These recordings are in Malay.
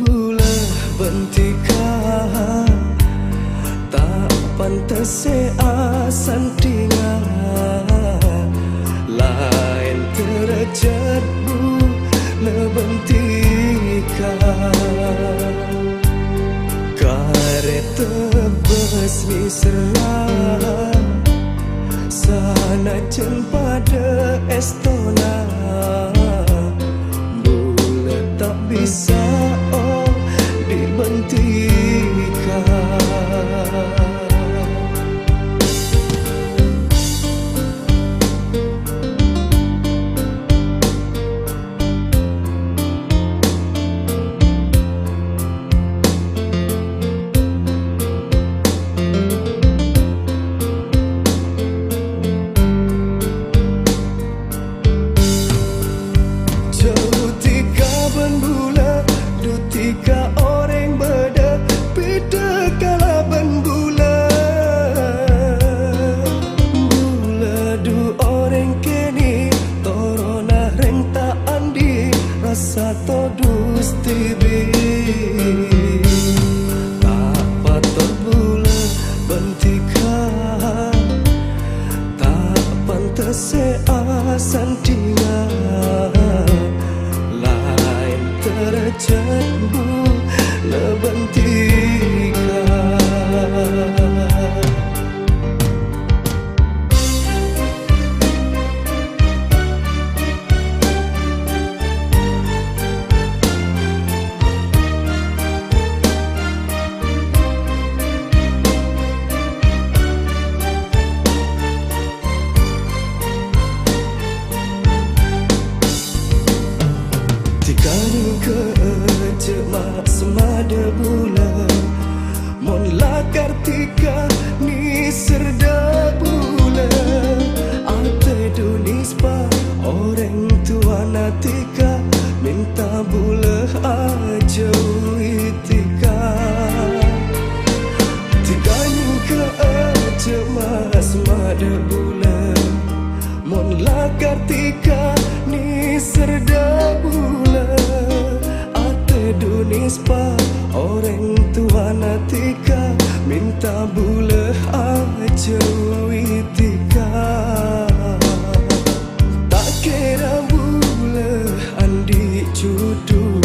bulah bentikah tak pantas seasan tinggal lain terjat bulah bentikah karet tebas ni serang sana jen pada estona bulat tak bisa dibentikan. Satu dustibi tak patut bulah bentikah tak pantas seasan tinggal lain terjat bulah bentikah. Tikani ke cemak semada bulan mon lakar tika ni serda bulan ate dunis pa orang tua natika minta bulah aja itika tikani ke cemak semada bulan mon lakar tika ni serda bulan Dunis pa orang tua natika minta bulah aja itika tak kira bulah andi cudu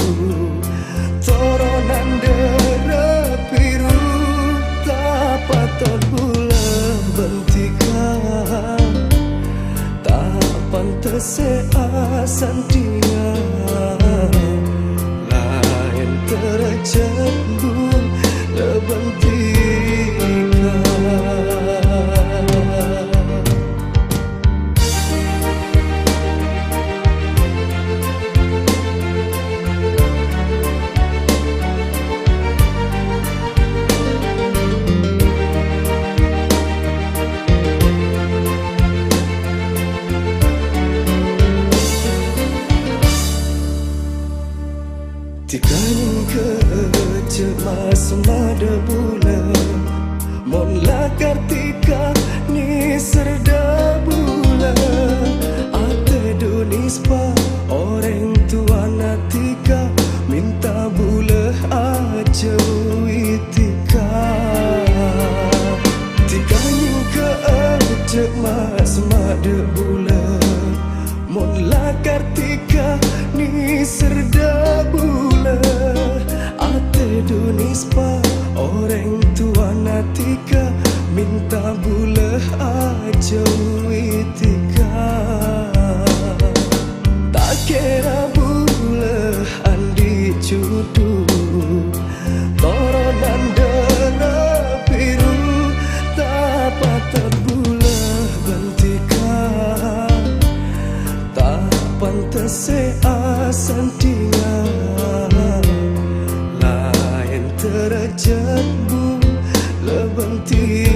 toronan dera biru tak patut bulah bentikah tak pantas seasan dia terjat bulah bentikah. Tikani ke cemas semada bulan mon lakar tika ni serda bulan ate dunis pa orang tua natika minta bulah aja itika tikani ke cemas semada bulan mon lakar tika ni serda bulan ate dunis pa orang tua natika minta bulah aja itika tak kira bulah andi cudu toronan dera biru tak patut bulah bentikah tak pantas seasan tinggal lain terjat bulah bentikah.